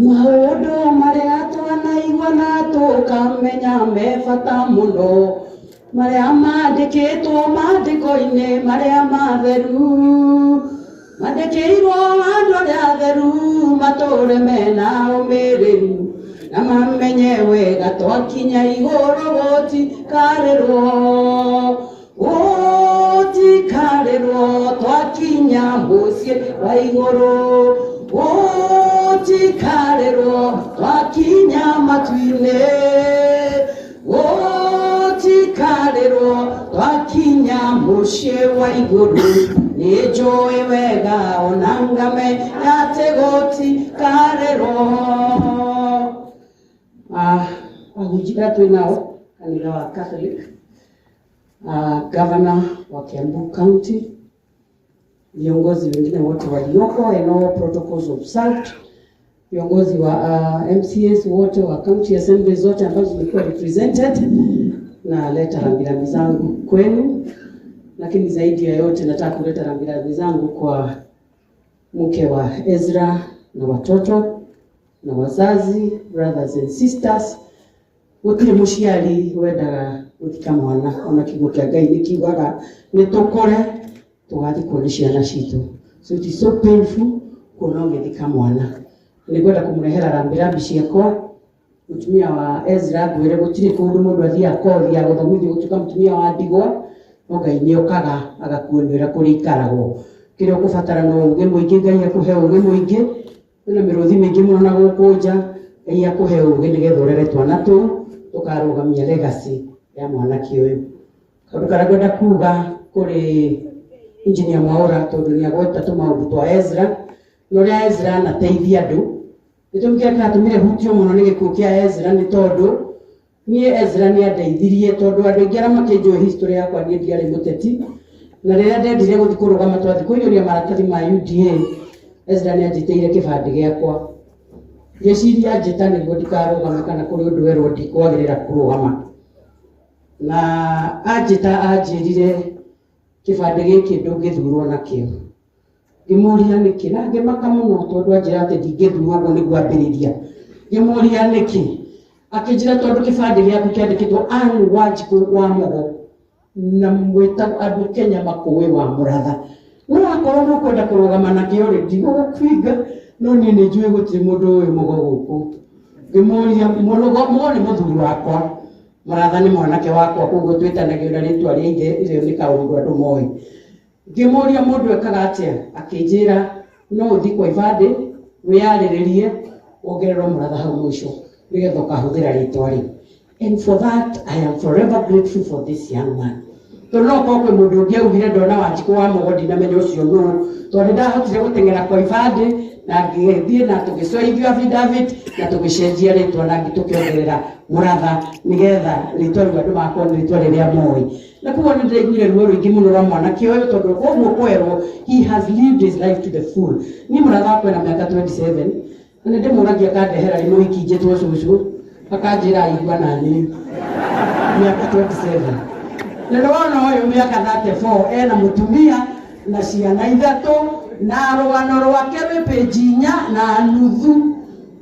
Maũndũ marĩa twanaigua na tũkamenya me bata mũno, marĩa mandĩkĩtwo maandĩko-inĩ marĩa matheru, mandĩkĩirwo andũ arĩa atheru matũũre mena ũmĩrĩru, na mamenye wega twakinya igũrũ gũtikarĩrwo, gũtikarĩrwo twakinya mũciĩ wa igũrũ, gũtikarĩrwo twakinya matu-inĩ, gũtikarĩrwo twakinya mũciĩ wa igũrũ. Nĩ njũĩ wega ona ngamenya atĩ gũtikarĩrwo. Ahunjia twĩnao kanitha wa Catholic, Governor wa Kiambu County, viongozi wengine wote walioko, and all protocols observed, viongozi wa MCAs wote wa county assembly zote ambazo zilikuwa represented, na leta rambirambi zangu kwenu. Lakini zaidi ya yote nataka kuleta rambirambi zangu kwa mke wa Ezra na watoto na wazazi, brothers and sisters. Gutire muciari wendaga guthika mwana, ona kiugo kia Ngai nikiugaga nitukore tugathi kuona ciana citu. So it is so painful kuona ugithika mwana. Nĩngwenda kũmũrehera rambirambi ciakwa. Mũtumia wa Ezra ngwĩre gũtirĩ kũndũ mũndũ athiaga kothi ya gũthomithio gũtuĩka mũtumia wa ndigwa, no Ngai nĩokaga agakuonia ũrĩa kũrĩa ikaragwo. Kĩrĩa ũkũbatara no ũgĩ mũingĩ, Ngai akũhe ũgĩ mũingĩ. Kwĩna mĩrũthi mĩingĩ mũno na gũkũ nja, Ngai akũhe ũgĩ nĩgetha ũrere twana tũu tũkarũgamia legacy ya mwanake ũyũ. Kaũndũ karĩa ngwenda kuuga kũrĩ Engineer Mwaũra tondũ nĩagweta tũmaũndũ twa Ezra, n'ũrĩa Ezra anateithia andũ. Gĩtũmi kĩrĩa kĩratũmire hutio mũno nĩ gĩkuũ kĩa Ezra nĩ tondũ niĩ Ezra nĩandeithirie, tondũ andũ aingĩ arĩa makĩnjũĩ history yakwa niĩ ndiarĩ mũteti, na rĩrĩa ndendire gũthiĩ kũrũgama twathi kũiyũria maratathi ma UDA, Ezra nĩanjĩtĩire kĩbandĩ gĩakwa. Ngĩciria anjĩta nĩguo ndikarũgame kana kũrĩ ũndũ werwo ndikwagĩrĩra kũrũgama, na anjĩta anjĩrire kĩbandĩ gĩkĩ ndũngĩthurwo nakĩo. Ngĩmũria nĩkĩ, na ngĩmaka mũno tondũ anjĩra atĩ ndingĩthurwo ũguo nĩguo ambĩrĩria. Ngĩmũria nĩkĩ, akĩnjĩra tondũ kĩbandĩ gĩaku kĩandĩkĩtwo Anne Wanjikũ wa Mogo na mwĩta andũ Kenya makũĩ wa Mũratha. No akorwo nũkwenda kũrũgama nakĩo rĩ, ndigũgũkũinga, no niĩ nĩnjũĩ gũtirĩ mũndũ ũyũ Mogo gũkũ. Ngĩmũria Mogo nĩ mũthuri wakwa, Mũratha nĩ mwanake wakwa, koguo twĩtanagio na rĩtwa rĩa ithe, icio nĩ kaũndũ andũ moĩ. Ngĩmũria mũndũ ekaga atĩa, akĩnjĩra no ũthiĩ kwa ibandĩ wĩyarĩrĩrie wongererwo Mũratha hau mũico nĩgetha ũkahũthĩra rĩtwa rĩu. And for that I am forever grateful for this young man. Tondũ no korwo kwĩ mũndũ ũngĩ augire ndona Wanjikũ wa Mogo ndinamenya ũcio nũ, tondũ ndahotire gũteng'era kwa ibandĩ na ngĩthiĩ na tũgĩcoithio affidavit na tũgĩcenjia rĩtwa na tũkĩongerera Mũratha nĩgetha rĩtwa rĩu andũ makwa nĩ rĩtwa rĩrĩa moĩ. Na kuo nĩ ndĩraiguire ruo rũingĩ mũno rwa mwanake ũyũ tondũ ũguo kwerwo he has lived his life to the full. Niĩ Mũratha wakwa ena mĩaka 27 na nĩ ndĩmũragia akandehera rimwe wiki njĩtwo cũcũ akanjĩra aigua na niĩ mĩaka 27. Na ndĩrona ũyũ mĩaka 34 ena mũtumia na ciana ithatũ na rũgano rwake rwĩ page 4 na nuthu.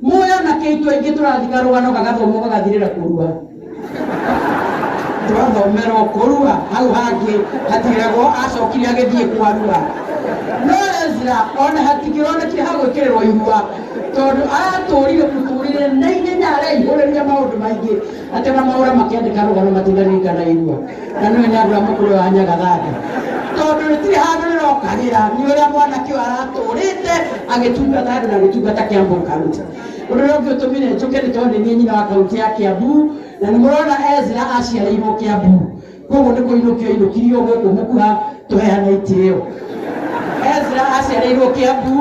Muoyo na kĩitũ aingĩ tũrathika rũgano gagathomo gagathirĩra kũrua. Twathomera kũrua hau hangĩ hatiragwo acokire agĩthiĩ kwarua. No Ezra ona hatikĩronekire ha gwĩkĩrĩrwo irua tondũ atũrire mũtũrĩre na ihenya araihũrĩria maũndũ maingĩ atĩ na Mwaũra makĩandĩka rũgano matinaringana irua. Na nĩwe nĩagũra mũkũrũ wa Nyagathanga tondũ rĩtirĩ handũ rĩrokagĩra nĩ ũrĩa mwanake ũyũ aratũrĩte agĩtungata andũ na gĩtungata Kiambu County. Ũndũ ũrĩa ũngĩ ũtũmire njũke nĩ tondũ nĩ nyina wa kaunti ya Kiambu, na nĩ mũrona Ezra aciarĩirwo Kiambu, koguo nĩ kũinũkio ainũkirio gũkũ mũkuha tũheana itĩo. Ezra aciarĩirwo Kiambu,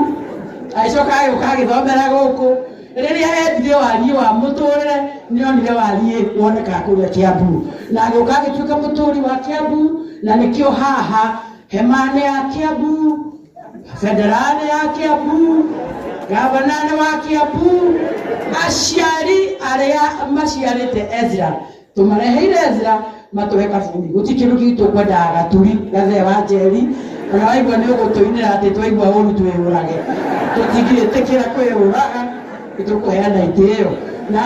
agĩcoka agĩũka agĩthomera gũkũ. Rĩrĩa endire wariĩ wa mũtũrĩre nĩonire wariĩ wonekaga kũrĩa Kiambu, na agĩũka agĩtuĩka mũtũri wa Kiambu, na nĩkĩo haha Hema-inĩ ya Kiambu, Federal ya Kiambu, Gavana wa Kiambu, aciari arĩa maciarĩte Ezra tũmareheire Ezra matũhe kaburi. Gũtirĩ kĩndũ gitũ kwenda gaturi gathe wa njeri ona waigua nĩ ũgũtũinĩra atĩ twaigua ũru twĩyũrage tũtingĩtĩkĩra kwĩyũraga nĩtũkũheana itĩĩo na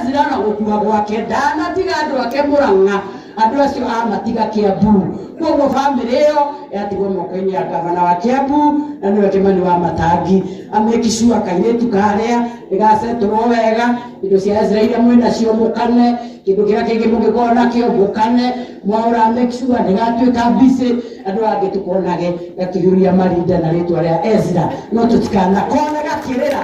Ezra na gũkua gwake ndanatiga andũ ake Mũrang'a andũ acio amatiga Kiambu koguo bamĩrĩ ĩyo yatigwo moko-inĩ ya gavana wa Kiambu na nĩwe Kĩmani wa Matangi amekicua kairĩtu karĩa ĩgacetũrwo wega indo cia Ezra iria mwĩnacio mũkane kĩndũ kĩrĩa kĩngĩ mũngĩkorwo nakĩo mũkane mwaũra amekicua nĩgatuĩka mbicĩ andũ angĩ tũkonage gakĩhuria marinda na rĩtwa rĩa Ezra no tũtikanakone gakĩrĩra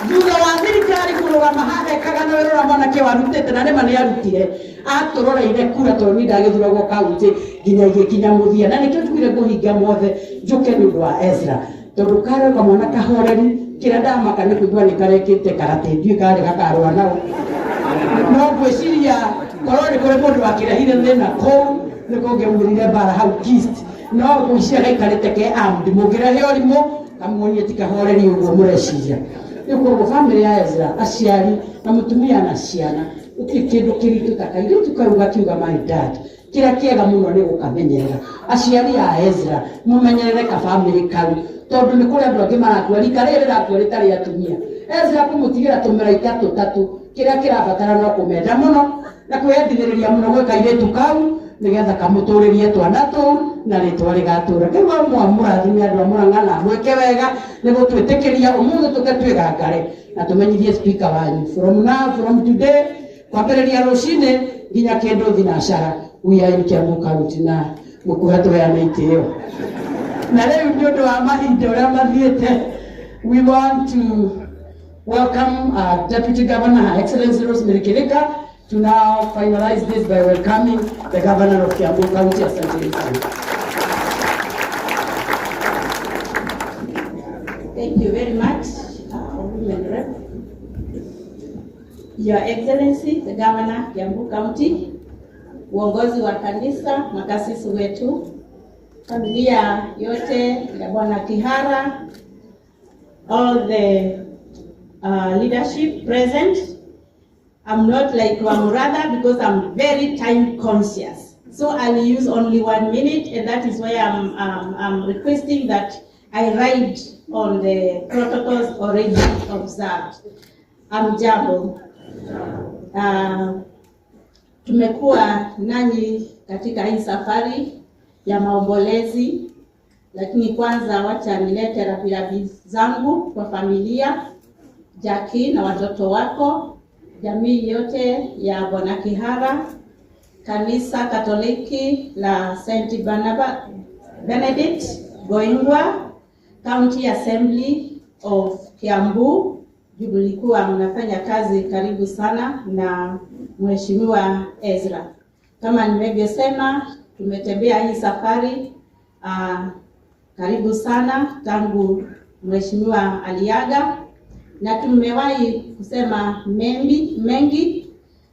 thutha wa thirikari kũrũgama handekaga na wĩrora mwanake warutĩte na nĩma nĩarutire atũroreire kura tondũ nĩ ndagĩthuragwo kaunti nginya igĩkinya mũthia na nĩkĩo tugire kũhinga mothe njũke nĩ ũndũ wa Ezra tondũ karĩ kamwana kahoreri kĩrĩa ndamaka nĩ kũigua nĩ karekĩte karate ndiũĩ karĩ gakarũa nao no ngwĩciria korwo nĩ kũrĩ mũndũ wakĩrehire thĩna kũu nĩ kũngĩaumĩrire mbara hau East no ngwĩciria gaikarĩte ke armed mũngĩrehe ũrimũ kamuonie ti kahoreri ũguo mũreciria Yuko family ya Ezra aciari na mutumia na ciana ukikindu kiritu takairutu kauga kiuga my dad kira kiega muno ni gukamenyerera aciari ya Ezra mumenyerere ka family kau tondu ni kuri andu angi marakua rika riri rakua ritari atumia Ezra kumutigira tumera itatu kira kirabatara no kumenda muno na kwendithiriria muno gwika iritu kau nigetha kamuturirie twana tu na ritwa rigatura kiwa mwamurathimia andu Mũrang'a na mweke wega ni gutwitikiria umuthi tukatwigangare na tumenyithie speaker wanyu from today kwambĩrĩria rũcinĩ nginya kindu thinacara we are in Kiambu County na mũkuhatũheana itĩĩo na rĩu nĩ ũndũ wa mahinda ũrĩa mathiĩte we want to welcome our Deputy Governor, Her Excellency Rosemary Kĩrĩka, to now finalize this by welcoming the Governor of Kiambu County, Asante sana. Thank you very much, Women Rep. Your Excellency, the Governor, Kiambu County, uongozi wa kanisa, makasisi wetu, familia yote ya Bwana Kihara, all the leadership present. I'm not like Wamurada because I'm very time conscious. So I'll use only 1 minute, and that is why I'm requesting that I ride on the protocols already observed. Jambo. Tumekuwa nanyi katika hii safari ya maombolezi, lakini kwanza wacha nilete rambirambi zangu kwa familia, Jackie na watoto wako, jamii yote ya Bwana Kihara, kanisa Katoliki la St. Benedict Goingwa, County Assembly of Kiambu. Mlikuwa mnafanya kazi karibu sana na Mheshimiwa Ezra. Kama nimevyosema, tumetembea hii safari karibu sana tangu Mheshimiwa aliaga, na tumewahi kusema mengi,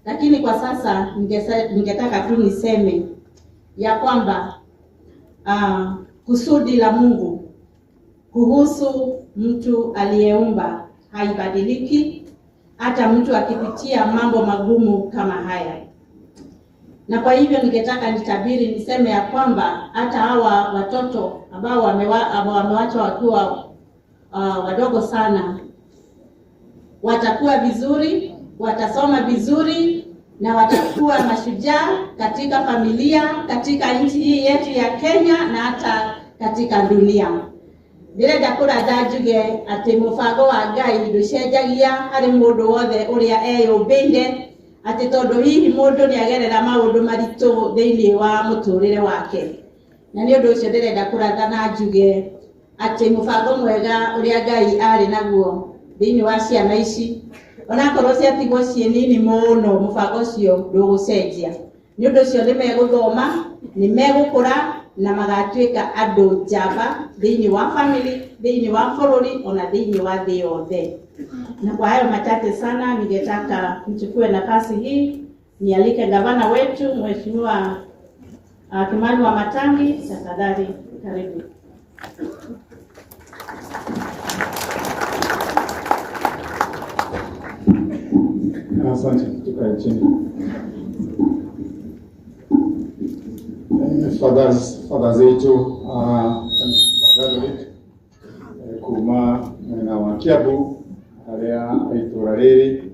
lakini kwa sasa ningetaka tu niseme ya kwamba kusudi la Mungu kuhusu mtu aliyeumba haibadiliki, hata mtu akipitia mambo magumu kama haya. Na kwa hivyo ningetaka nitabiri niseme ya kwamba hata hawa watoto ambao wamewachwa wakiwa wadogo sana watakuwa vizuri, watasoma vizuri na watakuwa mashujaa katika familia, katika nchi hii yetu ya Kenya na hata katika dunia. Ndirenda kũratha njuge atĩ mũbango wa Ngai ndũcenjagia harĩ mũndũ wothe ũrĩa eyũmbĩire, atĩ tondũ hihi mũndũ nĩagerera maũndũ maritũ thĩinĩ wa mũtũrĩre wake. Na nĩ ũndũ ũcio ndirenda kũratha na njuge atĩ mũbango mwega ũrĩa Ngai arĩ naguo thĩinĩ wa ciana ici, onakorwo ciatigwo ciĩ nini mũno, mũbango ũcio ndũgũcenjia. Nĩ ũndũ ũcio nĩmegũthoma, nĩmegũkũra na magatuĩka andũ njamba thĩinĩ wa family, thĩinĩ wa bũrũri, ona thĩinĩ wa thĩ yothe. Na kwa hayo machache sana, ningetaka nichukue nafasi hii nialike gavana wetu Mheshimiwa Kĩmani wa Matangi. Tafadhali karibu. Asante, tukae chini. Father zetu, kuma mwena wa Kiambu aria aitura riri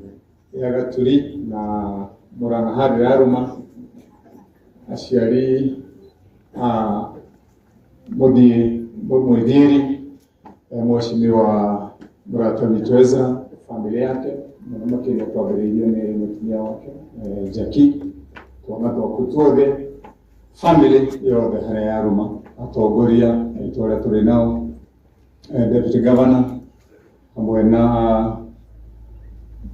ya Gaturi na Murang'a handi Aruma aciari Muthiri mheshimiwa Murata witu Ezra, familia yake na makini kwambĩrĩirio nĩ mũtumia wake Jackie, twana twaku tuothe family yothe harĩa ya Aruma, atongoria itũũra tũrĩ nao, deputy governor hamwe na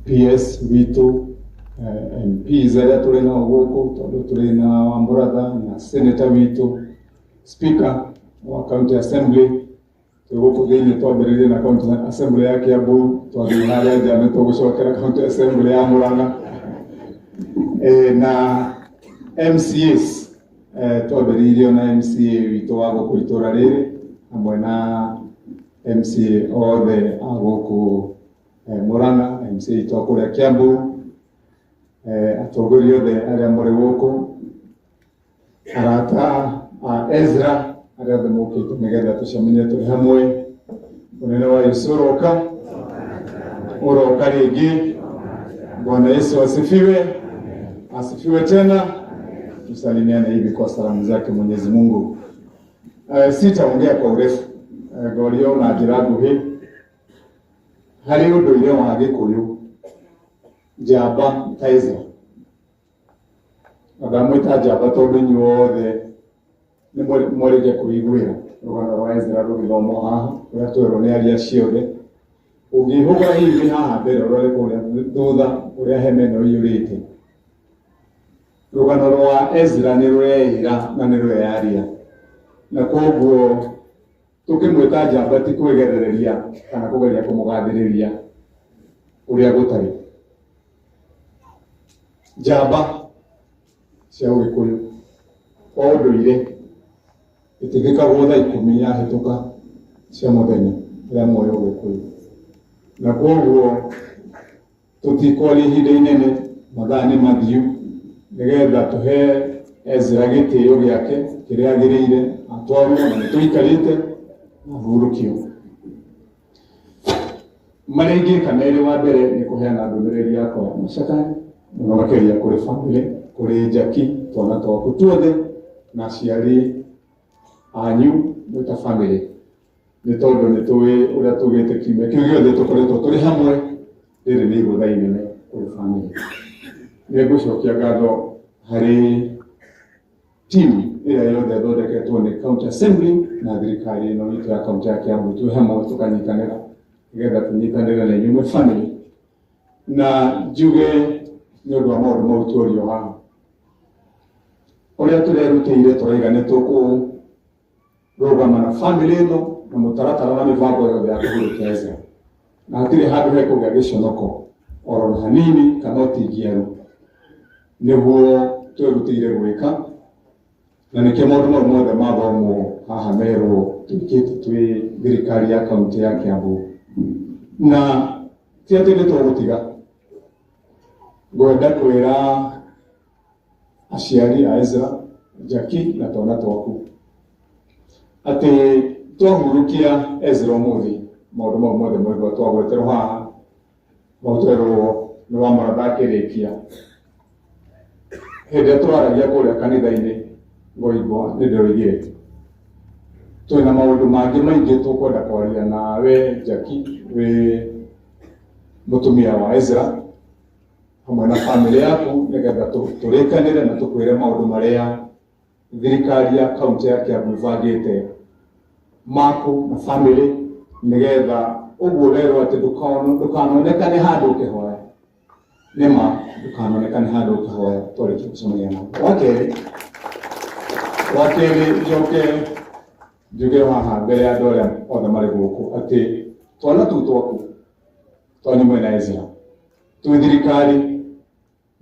PS witu, MPs arĩa tũrĩ nao gũkũ, tondũ tũrĩ na Wamburatha na senator witu, speaker wa county assembly. Tuguko thĩinĩ twambĩrĩrie na county assembly ya Kiambu, twathiĩ harĩa nja nĩ tũgũcokera county assembly ya Murang'a, na MCAs twambĩrĩirio na MCA witũ wa gũkũ itũũra rĩrĩ hamwe na MCA othe a gũkũ Murang'a, MCA itũ kũrĩa Kiambu, atongoria othe arĩa mũrĩ gũkũ, arata Ezra arĩa othe mokĩte nĩgetha tũcemanie tũrĩ hamwe. Mũnene wa Yesu ũroka rĩngĩ. Bwana Yesu asifiwe. Asifiwe tena. Tusalimiane hivi kwa salamu zake Mwenyezi Mungu. Sitaongea kwa urefu, ngorio na njĩra nguhĩ. Harĩ ũndũire wa Gĩkũyũ, njamba ta Ezra, ndamwĩta njamba tondũ inyuothe nĩ mwarĩkia kũiguĩra rũgano rwa Ezra rũgĩthomwo haha, rũrĩa twerwo nĩ aria ciothe. Ũngĩhũga hihi haha mbere ũrore kũrĩa thutha ũrĩa hema ĩno ĩiyũrĩte, rũgano rwa Ezra nĩ rũreĩra na nĩ rũrearia, na koguo tũkĩmwĩta njamba ti kwĩgerereria kana kũgeria kũmũgathĩrĩria ũrĩa gũtarĩ. Njamba cia Ũgĩkũyũ o ũndũire itigĩkagwo thaa 10 yahĩtũka cia mũthenya rĩa muoyo Ũgĩkũyũ, na koguo tũtikwaria ihinda inene, mathaa nĩ mathiũ, nĩgetha tũhe Ezra gĩtĩo gĩake kĩrĩa agĩrĩire atwarwo, na nĩtũikarĩte na hurũkio. Marĩa ingĩka merĩ, wa mbere nĩ kũheana ndũmĩrĩri yakwa macakaya mũno makĩria kũrĩ family, kũrĩ Jackie, twana twaku tuothe na aciari anyu mwĩta family, nĩ tondũ nĩ tũĩ ũrĩa tũgĩte kiumia kĩu gĩothe tũkoretwo tũrĩ hamwe. Rĩrĩ nĩ igũtha inene kũrĩ family. Nĩ ngũcokia ngatho harĩ team ĩrĩa yothe thondeketwo nĩ county assembly na thirikari ĩno itũ ya county ya Kiambu, twĩ hamwe tũkanyitanĩra nĩgetha tũnyitanĩre na inyuĩ family, na njuge nĩ ũndũ wa maũndũ mau tuorio haha ũrĩa tũrerutĩire tũraiga nĩ tũkũrũgama na family ĩno na mũtaratara na mĩbango yothe ya kũhurũkia Ezra, na hatirĩ handũ hekũgĩa gĩconoko oro hanini kana ũtingiaru, nĩguo twerutĩire gwĩka, na nĩkĩo maũndũ mau mothe mathomwo haha merwo twĩkĩte twĩ thirikari ya kaunti ya Kiambu. Na ti atĩ nĩ tũgũtiga, ngwenda kwĩra aciari a Ezra, Jackie na twana twaku atĩ twahurũkia Ezra ũmũthĩ, maũndũ mau mothe mwĩgua twagweterwo haha maũtwerwo nĩ Wamũratha akĩrĩkia, hĩndĩ ĩrĩa tũraragia kũrĩa kanitha-inĩ ngoigua nĩ ndĩroigire twĩna maũndũ mangĩ maingĩ tũkwenda kwaria nawe Jackie, wĩ mũtumia wa Ezra hamwe na family yaku, nĩgetha tũrĩkanĩre na tũkwĩre maũndũ marĩa thirikari ya kaunti ya Kiambu ĩbangĩte maku na family, nĩgetha ũguo werwo atĩ ndũkanonekane handũ ũkĩhoya, nĩma ndũkanonekane handũ ũkĩhoya twarĩkia gũcemania nao. Wa kerĩ njoke njuge haha mbere ya andũ arĩa othe marĩ gũkũ atĩ twana tũu twaku twanyu mwena Ezra twĩ thirikari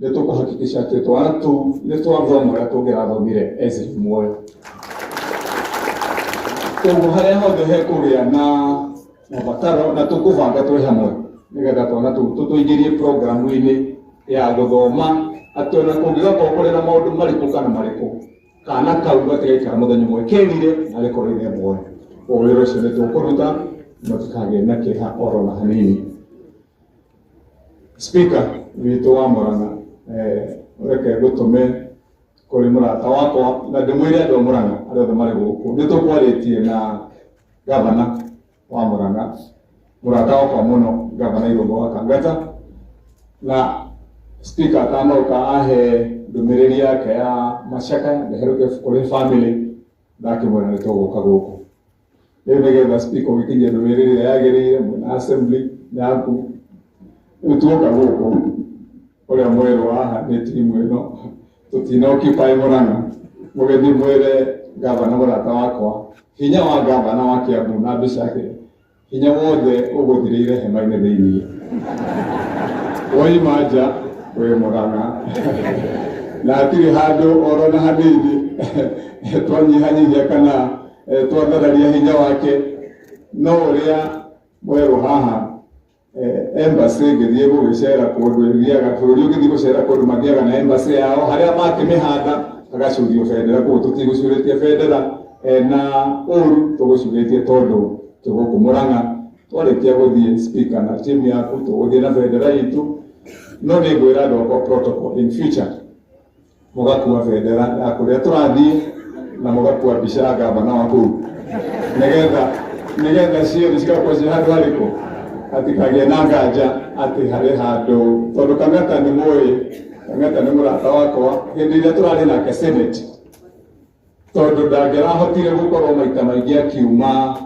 nĩ tũkũhakikisha atĩ twana tũu nĩ twathoma ũrĩa tũngĩrathomire Ezra muoyo. Koguo harĩa hothe hekũgĩa na mabataro na tũkũbanga twĩ hamwe, nĩgetha twana tũu tũtũingĩrie programu-inĩ ya gũthoma, atĩ ona kũngĩgakorwo kũrĩ na maũndũ marĩkũ kana marĩkũ, kana kau gatigaikara mũthenya ũmwe kerire na rĩkorwo irĩ muoyo. Ũguo wĩra ũcio nĩ tũkũruta matukage na kĩeha oro na hanini. Speaker witũ wa Murang'a reke gũtũme kũrĩ mũrata wakwa na ndĩmwĩre andũ a Murang'a arĩa othe marĩ gũkũ nĩtũkwarĩtie na gavana wa Murang'a, mũrata wakwa mũno gavana Irũngũ wa Kangata, na speaker atanoka ahe ndũmĩrĩri yake ya macakaya ndeheruke kũrĩ family ndakĩmwĩra nĩtũgũka gũkũ. Rĩu nĩgetha speaker ũgĩkinyia ndũmĩrĩri ĩrĩa yagĩrĩire mwena assembly yaku tuoka gũkũ ũrĩa mwerũ haha nĩ timu ĩno tũtina occupy Murang'a, mũgethi mwĩre gavana mũrata wakwa hinya wa gavana wa Kiambu na Bicake hinya wothe ũgũthirĩire hema-inĩ thĩinĩ woima nja wĩ Murang'a na hatirĩ handũ oro na hanini twanyihanyihia kana twathararia hinya wake, no ũrĩa mwerũ haha embassy ngĩthiĩ gũgĩcera kũndũ thiaga bũrũri ũngĩthiĩ gũcera kũndũ mathiaga na embassy yao harĩa makĩmĩhanda agacurio bendera, koguo tũtigũcurĩtie bendera na ũru tũgũcurĩtie tondũ tũgũkũ Murang'a twarĩkia gũthiĩ speaker na timu yaku tũgũthiĩ na bendera itũ, no nĩ ngwĩra andũ akwa protocol in future mũgakua bendera ya kũrĩa tũrathiĩ na mũgakua mbica ya gavana wa kũu nĩgetha ciothe cigakorwo ciĩ handũ harĩkũ hatikagĩe na nganja atĩ harĩ handũ, tondũ Kang'ata nĩ mũĩ, Kang'ata nĩ mũrata wakwa hĩndĩ ĩrĩa tũrarĩ nake Senate, tondũ ndangĩrahotire gũkorwo maita maingĩ akiuma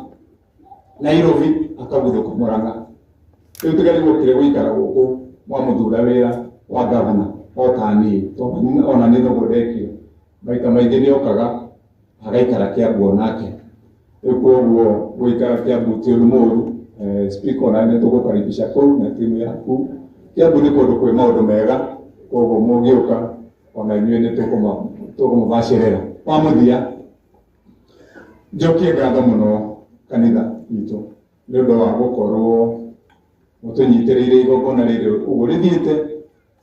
Nairobi akaguthũka Murang'a. Rĩu tiga gũkire gũikara gũkũ mwamũthura wĩra wa gavana oka niĩ, tondũ ona nĩ thũgũ ndekio maita maingĩ nĩokaga agaikara Kiambu onake. Rĩu koguo gũikara Kiambu ti ũndũ mũru. Speaker ona nĩ tũgũkaribisha kũu na timu yaku. Kiambu nĩ kũndũ kwĩ maũndũ mega, koguo mũngĩũka ona inyuĩ nĩ tũkũmũbacĩrĩra. Wa mũthia njokie ngatho mũno kanitha witũ nĩ ũndũ wa gũkorwo mũtũnyitĩrĩire igongona rĩrĩ ũguo rĩthiĩte,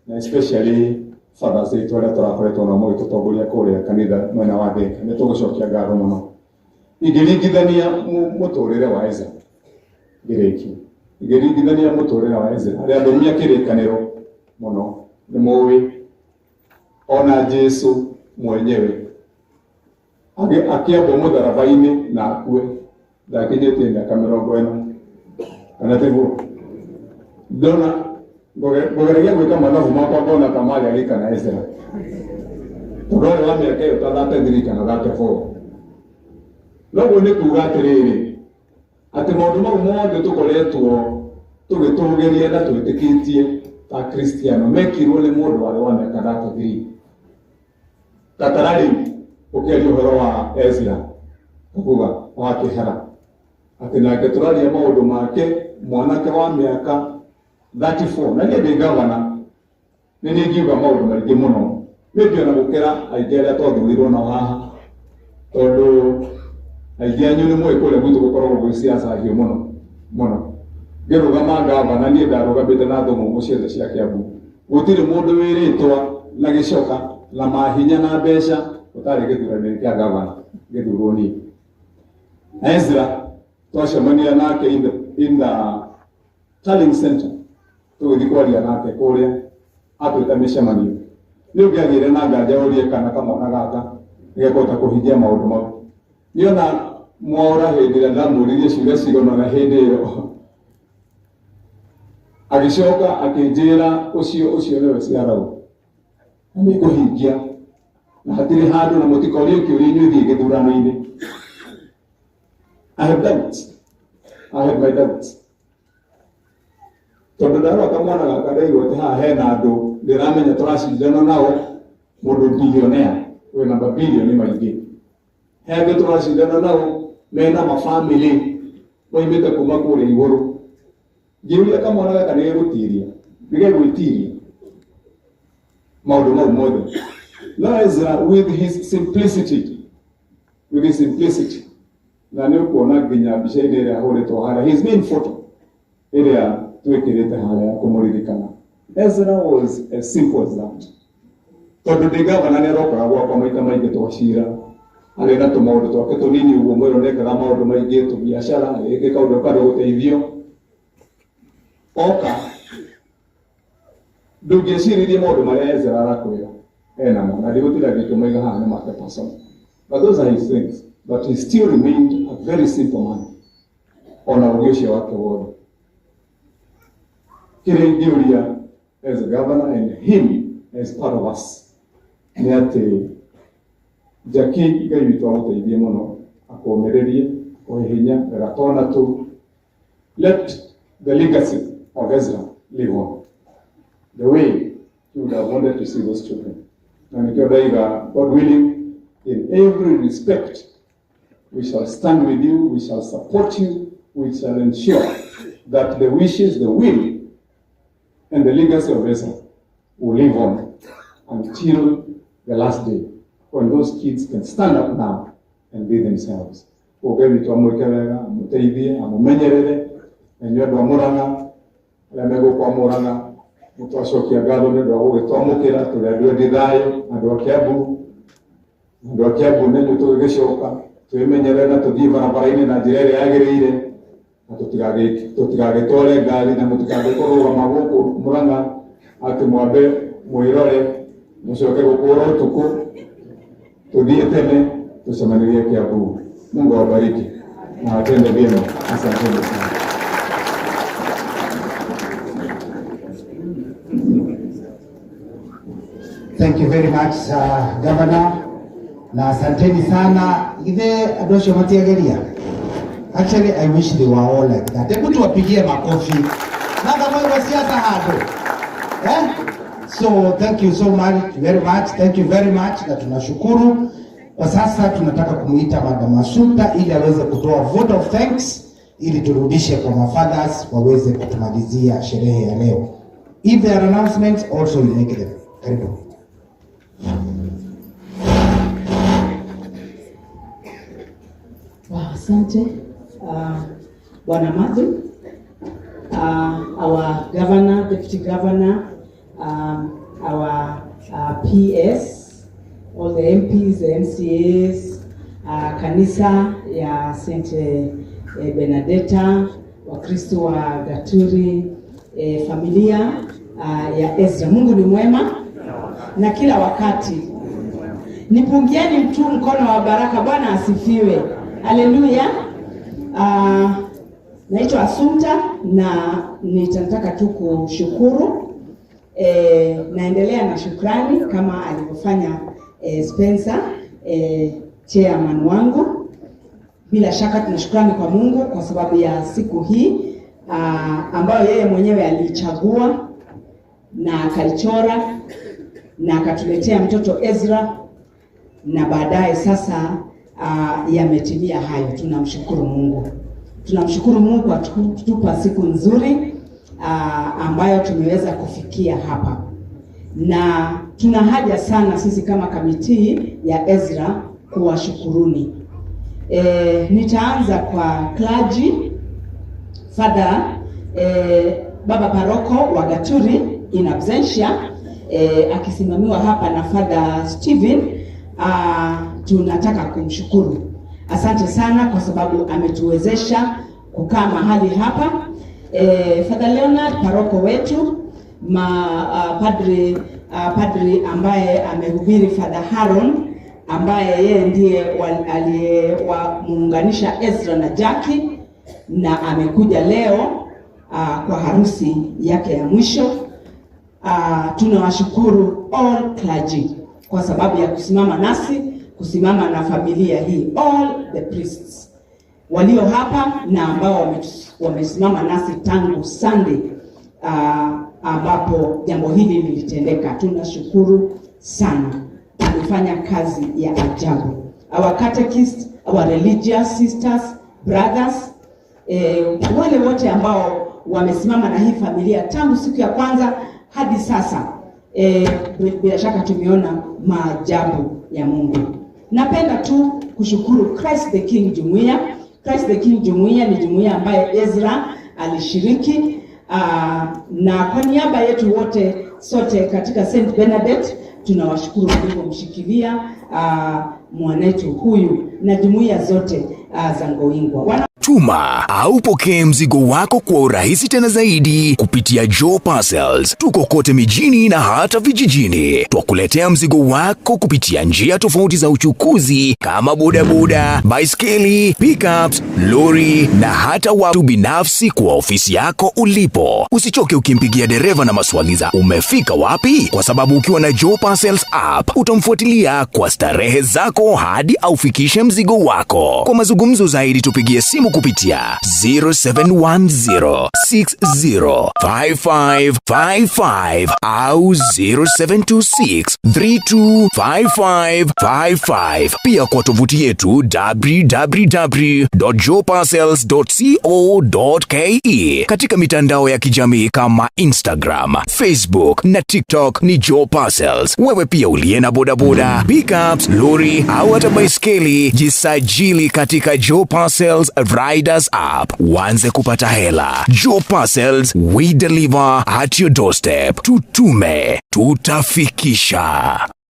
na especially fathers aitũ arĩa tũrakoretwo nao mũgĩtũtongoria kũrĩa kanitha mwena wa Thika, nĩ tũgũcokia ngatho mũno. Ingĩringithania mũtũrĩre wa Ezra ingĩringithania mũtũrĩre wa Ezra harĩa athomia kĩrĩkanĩro mũno nĩ mũĩ ona Jesu mwenyewe akĩambwo mũtharaba-inĩ na akue ndakinyĩtie mĩaka 40 kana tiguo. Ndona ngũgeragia gwĩka mathabu makwa ngona ta marĩ arĩka na Ezra, tondũ arĩ wa mĩaka ĩyo ta 33 kana 34. Noguo nĩ kuuga atĩrĩrĩ atĩ maũndũ mau mothe tũkoretwo tũgĩtũgeria na twĩtĩkĩtie ta Kristiano mekirwo nĩ mũndũ warĩ wa mĩaka 33. Tatarari ũkĩaria ũhoro wa Ezra kuuga wa kĩhara atĩ nake tũraria maũndũ make mwanake wa mĩaka 34, na niĩ ndĩ gavana nĩ ngiuga maũndũ maingĩ mũno maybe ona gũkĩra aingĩ arĩa twathurirwo nao haha, tondũ aingĩ anyu nĩ mũĩ kũrĩa gwitũ gũkoragwo gwĩ siasa hiũ mũno. Ngĩrũgama gavana niĩ ndarũgamĩte na thũmũ ciothe cia Kiambu, gũtirĩ mũndũ wĩrĩtwa na gĩcoka na mahinya na mbeca ũtarĩ gĩthurano kĩa gavana gĩthurwo niĩ. Ezra twacemania nake in the Tallying Center tũgĩthiĩ kwaria nake kũrĩa atwĩta mĩcemanio. Rĩu ngĩagĩire na nganja ũrie kana kamwana gaka gĩkũhota kũhingia maũndũ mau. Niona mwaura hĩndĩ ĩrĩa ndamũririe ciuria cigana na hĩndĩ ĩyo agĩcoka akĩnjĩra ũcio nĩwe ciarau na nĩ kũhingia na hatirĩ handũ na mũtikorie kĩũria inyuĩ thiĩ gĩthurano-inĩ. I have my doubts. Tondũ ndarora kamwana gaka ndaigua atĩ haha hena andũ ndĩramenya tũracindana nao, mũndũ billionaire wĩna mabilioni maingĩ, he angĩ tũracindana nao mena mabamĩrĩ moimĩte kuma kũrĩa igũrũ. Ngĩũria kamwana gaka nĩ gegwĩtiria maũndũ mau mothe. No Ezra with his simplicity na nĩ ũkuona nginya mbica-inĩ ĩrĩa ahũrĩtwo harĩa his main photo ĩrĩa twĩkĩrĩte harĩa ya kũmũririkana. Ezra was as simple as that. Tondũ ndĩ gavana nĩ arokaga gwakwa maita maingĩ twacira arena to maundu twake tunini uguo mwiro nekaga maundu maingi tu biashara ege kaundu kado guteithio oka ndungĩciririe maũndũ marĩa Ezra arakwĩra enamo na ndigũtira gĩtũmaiga haha nĩ make person, but those are his things, but he still remained a very simple man ona ũgĩ ũcio wake wothe. Kĩrĩa ingĩũria as a governor and him as part of us nĩ atĩ Jackie Ngai witũ amũteithie mũno akũmĩrĩrie kũhihinya gatona tu, let the legacy of Ezra live on the way he would have wanted to see those children. And God willing, in every respect, we shall stand with you, we shall support you, we shall ensure that the wishes, the will, and the legacy of Ezra will live on until the last day, when those kids can stand up now and be themselves. Ogebi tu amwekewega, amuteithie, amumenyerere, enyo ndo amuranga, lemego kwa amuranga, mutwacokia ngatho nĩ ũndũ wa gũgĩtwamũkĩra tũrĩ andũ ethĩ thayũ, andũ a Kiambu nĩ inyuĩ tũgĩgĩcoka twĩmenyerere na tũthiĩ barabara-inĩ na njĩra ĩrĩa yagĩrĩire na tũtigagĩtware ngari na mũtikagĩkũrũgama gũkũ Mũrang'a atĩ mwambe mwĩrore mũcoke gũkũra ũtukũ tũthiĩ tene tũcemanĩrie Kiambu. Mungu awabariki na watende vyema. Asanteni sana. Thank you very much, Governor. Na asanteni sana. Ile adosho matiageria. Actually, I wish they were all like that. Hebu tuwapigie makofi. Na kama hiyo siasa hapo. So thank you so much, very much. Thank you very much. Na tunashukuru. Kwa sasa tunataka kumuita Madam Assumpta ili aweze kutoa vote of thanks ili turudishe kwa mafathers waweze kutumalizia sherehe ya leo. If there are announcements, also we make them. Karibu. Asante Bwana Matthew, our governor, deputy governor, our PS, all the MPs, the MCAs, kanisa ya St. Benedetta, Wakristo wa Gaturi, familia ya Ezra. Mungu ni mwema na kila wakati. Nipungieni mtu mkono wa baraka. Bwana asifiwe. Haleluya. Naitwa Assumpta na nitataka tu kushukuru. Naendelea na shukrani kama alivyofanya Spencer, chairman wangu. Bila shaka tunashukrani kwa Mungu kwa sababu ya siku hii ambayo yeye mwenyewe alichagua na akaichora na akatuletea mtoto Ezra, na baadaye sasa yametimia hayo. Tunamshukuru Mungu. Tunamshukuru Mungu kwa kutupa siku nzuri ambayo tumeweza kufikia hapa. Na tuna haja sana sisi kama kamiti ya Ezra kuwashukuruni. Nitaanza kwa clergy, Father Baba Paroko wa Gaturi in absentia, akisimamiwa hapa na Father Steven. Tunataka kumshukuru. Asante sana kwa sababu ametuwezesha kukaa mahali hapa. Father Leonard Paroko wetu, padri ambaye amehubiri, Father Haron ambaye yeye ndiye aliyewamuunganisha Ezra na Jackie, na amekuja leo kwa harusi yake ya mwisho. Tunawashukuru all clergy kwa sababu ya kusimama nasi, kusimama na familia hii, all the priests walio hapa na ambao wamesimama nasi tangu Sunday ambapo jambo hili lilitendeka. Tunashukuru sana. Amefanya kazi ya ajabu. Our catechists, our religious sisters, brothers, wale wote ambao wamesimama na hii familia tangu siku ya kwanza hadi sasa, bila shaka tumeona maajabu ya Mungu. Napenda tu kushukuru Christ the King Jumuiya. Christ the King Jumuiya ni jumuiya ambaye Ezra alishiriki, na kwa niaba yetu wote sote katika St. Benedict tunawashukuru kwa kumshikilia mwanetu huyu na jumuiya zote za Ngoingwa. Tuma au pokee mzigo wako kwa urahisi tena zaidi kupitia Joe Parcels. Tuko kote mijini na hata vijijini. Twakuletea mzigo wako kupitia njia tofauti za uchukuzi kama bodaboda, baiskeli, pickups, lori na hata watu binafsi kwa ofisi yako ulipo. Usichoke ukimpigia dereva na maswali za umefika wapi, kwa sababu ukiwa na Joe Parcels app utamfuatilia kwa starehe zako hadi aufikishe mzigo wako. Kwa mazungumzo zaidi tupigie simu kupitia 0710605555 au 0726325555. Pia kwa tovuti yetu www.joeparcels.co.ke. Katika mitandao ya kijamii kama Instagram, Facebook na TikTok ni Joe Parcels. Wewe pia uliye na bodaboda, pickups, lori au hata baiskeli, jisajili katika Joe Parcels Riders app. Uanze kupata hela. Joe Parcels, we deliver at your doorstep. Tutume, tutafikisha.